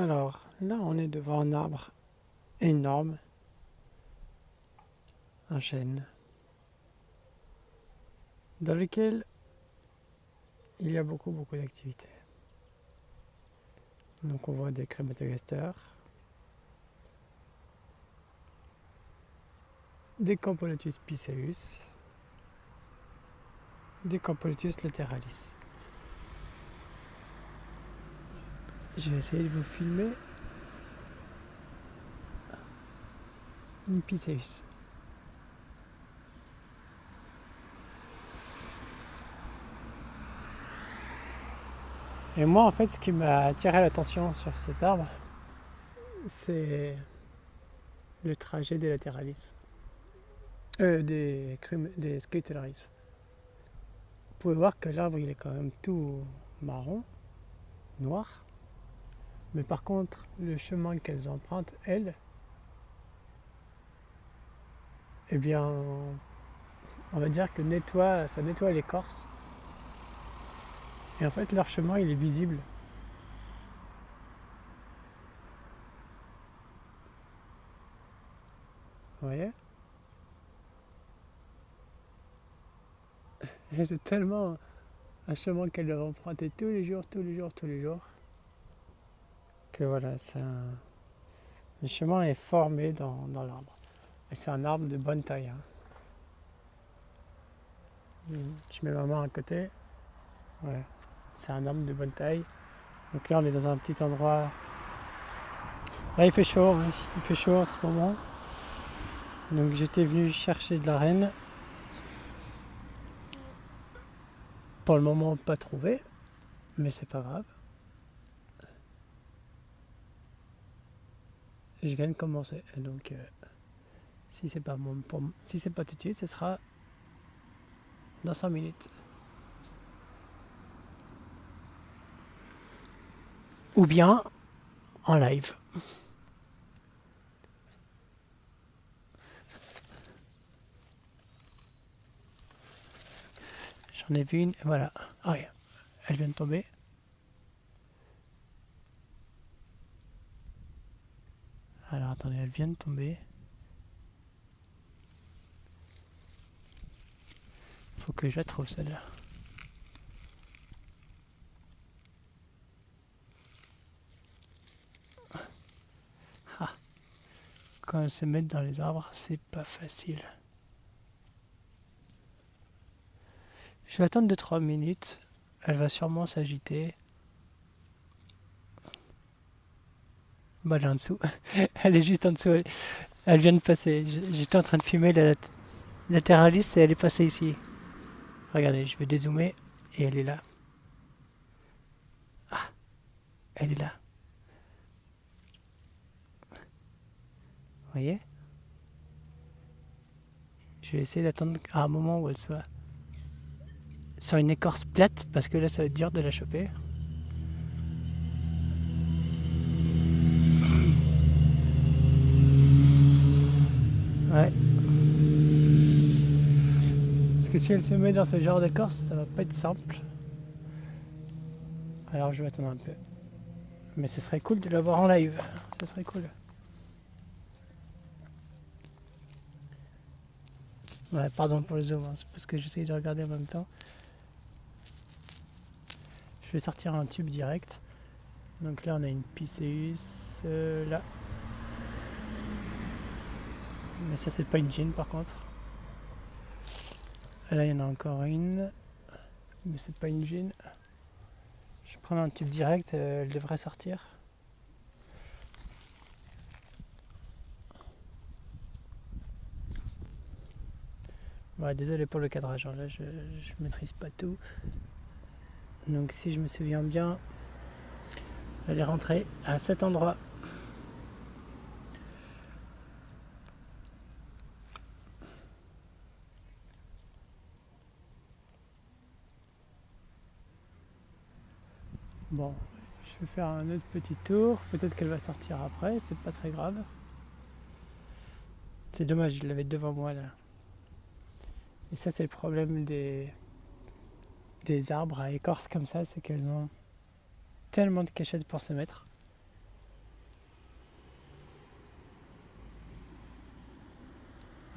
Alors là, on est devant un arbre énorme, un chêne, dans lequel il y a beaucoup d'activités. Donc on voit des crématogasters, des Camponotus pisceus, des Camponotus lateralis. Je vais essayer de vous filmer une pisceus. Et moi, en fait, ce qui m'a attiré l'attention sur cet arbre, c'est le trajet des lateralis, des scutellaris. Vous pouvez voir que l'arbre, il est quand même tout marron, noir. Mais par contre, le chemin qu'elles empruntent, elles, eh bien, on va dire que ça nettoie l'écorce. Et en fait, leur chemin, il est visible. Vous voyez? Et c'est tellement un chemin qu'elles doivent emprunter tous les jours, que voilà, le chemin est formé dans l'arbre. Et c'est un arbre de bonne taille, hein. Je mets ma main à côté. Ouais, c'est un arbre de bonne taille. Donc là, on est dans un petit endroit. Là, il fait chaud, hein. Il fait chaud en ce moment. Donc j'étais venu chercher de la reine. Pour le moment, pas trouvé, mais c'est pas grave. Je viens de commencer. Donc si c'est pas si c'est pas tout de suite, ce sera dans 5 minutes. Ou bien en live. J'en ai vu une, et voilà. Ah oui, elle vient de tomber. Alors attendez, elle vient de tomber. Faut que je la trouve celle-là. Ah, quand elles se mettent dans les arbres, c'est pas facile. Je vais attendre 2-3 minutes. Elle va sûrement s'agiter. Bah, elle est en dessous. Elle est juste en dessous. Elle vient de passer. J'étais en train de filmer la lateralis et elle est passée ici. Regardez, je vais dézoomer et elle est là. Ah, elle est là. Vous voyez? Je vais essayer d'attendre à un moment où elle soit sur une écorce plate parce que là ça va être dur de la choper. Ouais. Parce que si elle se met dans ce genre d'écorce, ça va pas être simple. Alors je vais attendre un peu. Mais ce serait cool de la voir en live. Ce serait cool. Ouais, pardon pour le zoom, hein, c'est parce que j'essaye de regarder en même temps. Je vais sortir un tube direct. Donc là on a une Pisceus là. Mais ça c'est pas une jean par contre. Là il y en a encore une. Mais c'est pas une jean. Je prends un tube direct, elle devrait sortir. Ouais, désolé pour le cadrage, hein, là je maîtrise pas tout. Donc si je me souviens bien, elle est rentrée à cet endroit. Bon, je vais faire un autre petit tour. Peut-être qu'elle va sortir après, c'est pas très grave. C'est dommage, je l'avais devant moi là. Et ça c'est le problème des arbres à écorce comme ça, c'est qu'elles ont tellement de cachettes pour se mettre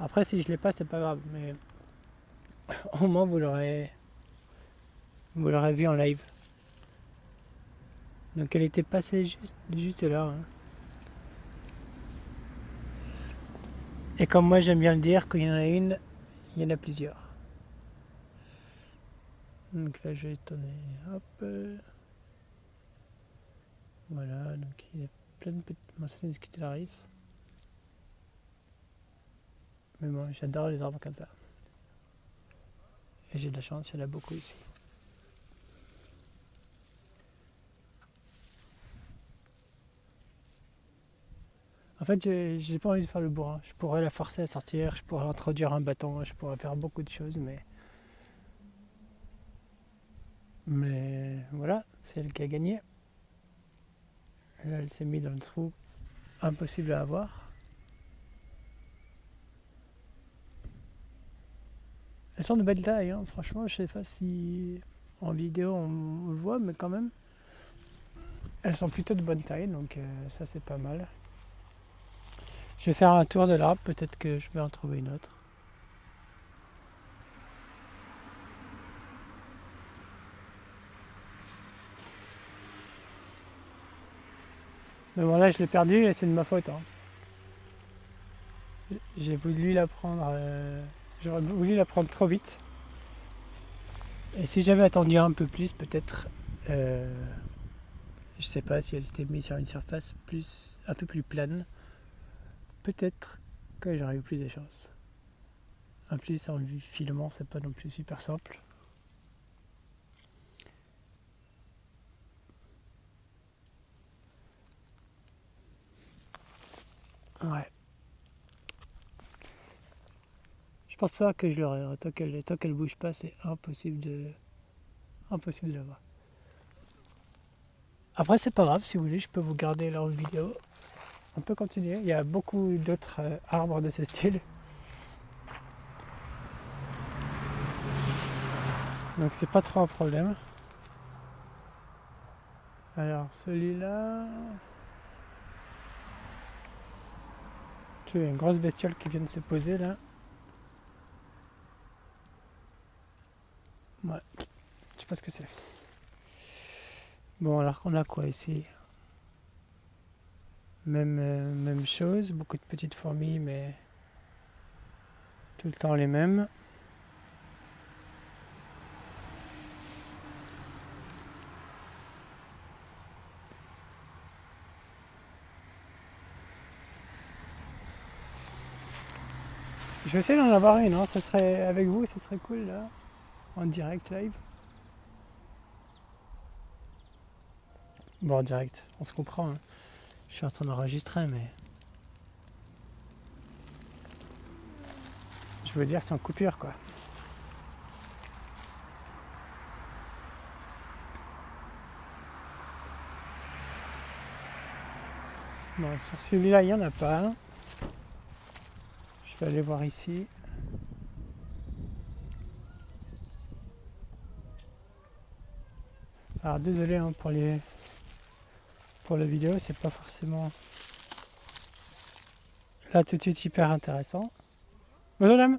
Après, si je l'ai pas, c'est pas grave, mais au moins vous l'aurez vu en live. Donc elle était passée juste là. Hein. Et comme moi j'aime bien le dire, quand il y en a une, il y en a plusieurs. Donc là je vais tourner, hop. Voilà, donc il y a plein de petites... Bon, ça c'est une Scutellaris. Mais bon, j'adore les arbres comme ça. Et j'ai de la chance, il y en a beaucoup ici. En fait, j'ai pas envie de faire le bourrin. Je pourrais la forcer à sortir, je pourrais introduire un bâton, je pourrais faire beaucoup de choses, mais voilà, c'est elle qui a gagné. Là, elle s'est mise dans le trou, impossible à avoir. Elles sont de belle taille, hein. Franchement, je sais pas si en vidéo on le voit, mais quand même, elles sont plutôt de bonne taille, donc ça c'est pas mal. Je vais faire un tour de l'arbre, peut-être que je vais en trouver une autre. Mais bon là je l'ai perdu et c'est de ma faute. Hein. J'ai voulu la prendre, j'aurais voulu la prendre trop vite. Et si j'avais attendu un peu plus, peut-être, je sais pas si elle s'était mise sur une surface un peu plus plane, peut-être que j'aurais eu plus de chance. En plus en filmant c'est pas non plus super simple. Ouais. Je pense pas que je l'aurai. Tant qu'elle bouge pas, c'est impossible de l'avoir. Après, c'est pas grave, si vous voulez, je peux vous garder leur vidéo. On peut continuer. Il y a beaucoup d'autres arbres de ce style. Donc c'est pas trop un problème. Alors celui-là. Tu vois, une grosse bestiole qui vient de se poser là. Ouais. Je sais pas ce que c'est. Bon, alors qu'on a quoi ici? Même chose, beaucoup de petites fourmis, mais tout le temps les mêmes. Je vais essayer d'en avoir une, hein. Ça serait avec vous, ça serait cool là, en direct live. Bon, en direct, on se comprend. Hein. Je suis en train d'enregistrer, mais je veux dire, c'est en coupure quoi. Bon, sur celui-là, il n'y en a pas. Je vais aller voir ici. Alors désolé hein, pour la vidéo, c'est pas forcément là tout de suite hyper intéressant. Bonjour madame.